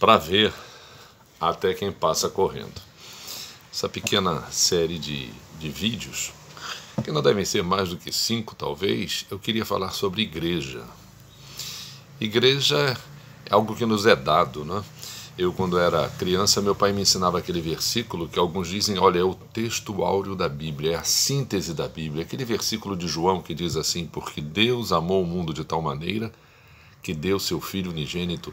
para ver até quem passa correndo. Essa pequena série de vídeos, que não devem ser mais do que 5 talvez, eu queria falar sobre igreja. Igreja é algo que nos é dado, né? Eu, quando era criança, meu pai me ensinava aquele versículo que alguns dizem, olha, é o texto áureo da Bíblia, é a síntese da Bíblia. Aquele versículo de João que diz assim, porque Deus amou o mundo de tal maneira que deu seu Filho unigênito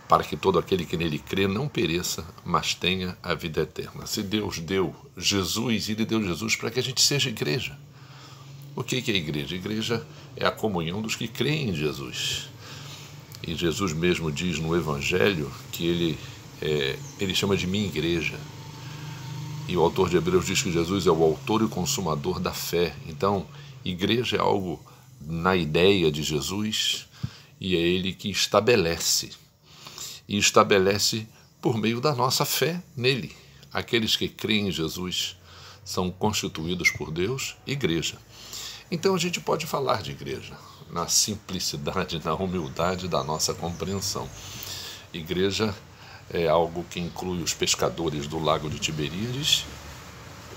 para que todo aquele que nele crê não pereça, mas tenha a vida eterna. Se Deus deu Jesus, Ele deu Jesus para que a gente seja igreja. O que é igreja? Igreja é a comunhão dos que creem em Jesus. E Jesus mesmo diz no Evangelho que ele chama de minha igreja. E o autor de Hebreus diz que Jesus é o autor e o consumador da fé. Então, igreja é algo na ideia de Jesus e é Ele que estabelece. E estabelece por meio da nossa fé nele. Aqueles que creem em Jesus são constituídos por Deus igreja. Então a gente pode falar de igreja na simplicidade, na humildade da nossa compreensão. Igreja é algo que inclui os pescadores do lago de Tiberíades,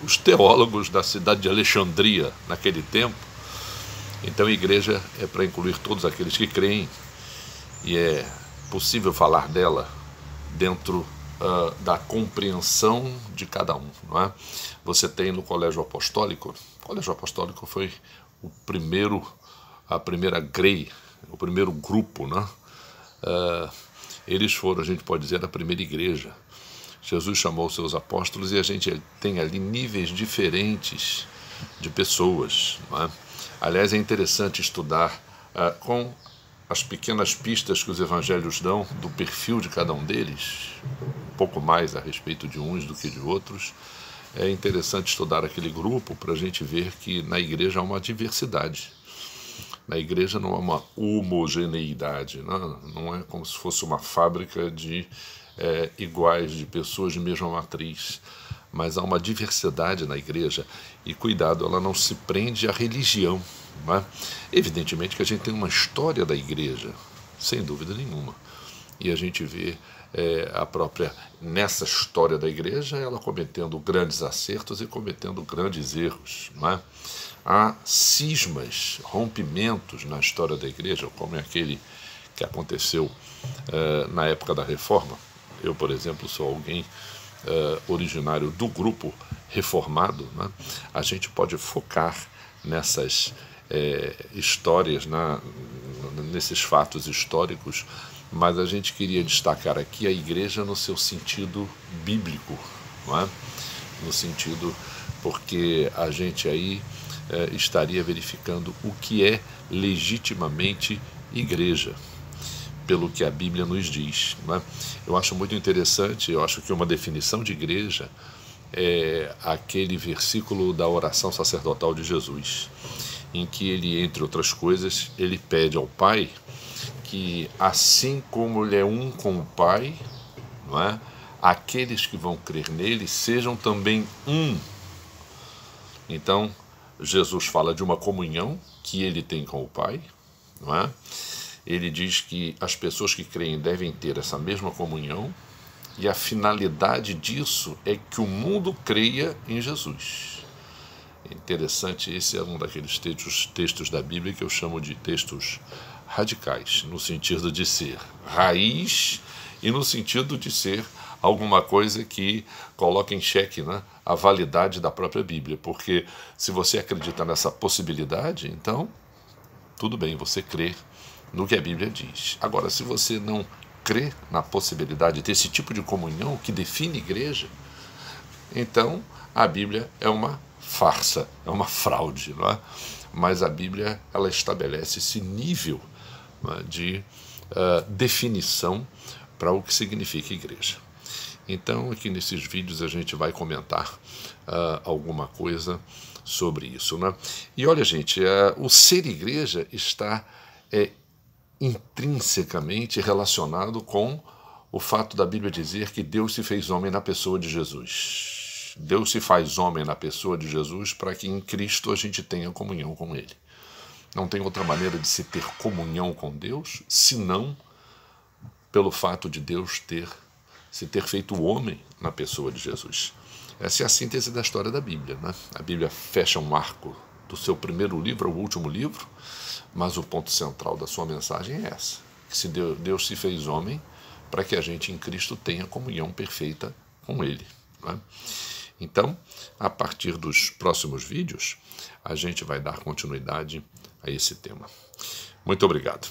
os teólogos da cidade de Alexandria naquele tempo. Então igreja é para incluir todos aqueles que creem e é possível falar dela dentro da compreensão de cada um, não é? Você tem no Colégio Apostólico, o Colégio Apostólico foi a primeira grey, o primeiro grupo, né? Eles foram, a gente pode dizer, a primeira igreja. Jesus chamou seus apóstolos e a gente tem ali níveis diferentes de pessoas, não é? Aliás, é interessante estudar com as pequenas pistas que os evangelhos dão do perfil de cada um deles, um pouco mais a respeito de uns do que de outros. É interessante estudar aquele grupo para a gente ver que na igreja há uma diversidade. Na igreja não há uma homogeneidade, não é como se fosse uma fábrica de iguais, de pessoas de mesma matriz, mas há uma diversidade na igreja e, cuidado, ela não se prende à religião. Não é? Evidentemente que a gente tem uma história da igreja, sem dúvida nenhuma, e a gente vê a própria, nessa história da igreja, ela cometendo grandes acertos e cometendo grandes erros. Não é? Há cismas, rompimentos na história da igreja, como é aquele que aconteceu na época da Reforma. Eu, por exemplo, sou alguém originário do grupo reformado, né? A gente pode focar nessas histórias, nesses fatos históricos, mas a gente queria destacar aqui a igreja no seu sentido bíblico, não é? No sentido, porque a gente aí estaria verificando o que é legitimamente igreja, pelo que a Bíblia nos diz, não é? Eu acho muito interessante, eu acho que uma definição de igreja é aquele versículo da oração sacerdotal de Jesus, em que ele, entre outras coisas, ele pede ao Pai que, assim como ele é um com o Pai, não é? Aqueles que vão crer nele sejam também um. Então, Jesus fala de uma comunhão que ele tem com o Pai, não é? Ele diz que as pessoas que creem devem ter essa mesma comunhão, e a finalidade disso é que o mundo creia em Jesus. Interessante, esse é um daqueles textos da Bíblia que eu chamo de textos radicais, no sentido de ser raiz e no sentido de ser alguma coisa que coloca em xeque, né, a validade da própria Bíblia, porque se você acredita nessa possibilidade, então tudo bem, você crê no que a Bíblia diz. Agora, se você não crê na possibilidade desse tipo de comunhão que define igreja, então a Bíblia é uma farsa, é uma fraude, não é? Mas a Bíblia, ela estabelece esse nível, não é, de definição para o que significa igreja. Então, aqui nesses vídeos a gente vai comentar alguma coisa sobre isso, né? E olha, gente, o ser igreja está intrinsecamente relacionado com o fato da Bíblia dizer que Deus se fez homem na pessoa de Jesus. Deus se faz homem na pessoa de Jesus para que em Cristo a gente tenha comunhão com Ele. Não tem outra maneira de se ter comunhão com Deus senão pelo fato de Deus se ter feito o homem na pessoa de Jesus. Essa é a síntese da história da Bíblia, né? A Bíblia fecha um arco do seu primeiro livro ao último livro, mas o ponto central da sua mensagem é essa, que Deus se fez homem para que a gente em Cristo tenha comunhão perfeita com Ele, né? Então, a partir dos próximos vídeos, a gente vai dar continuidade a esse tema. Muito obrigado.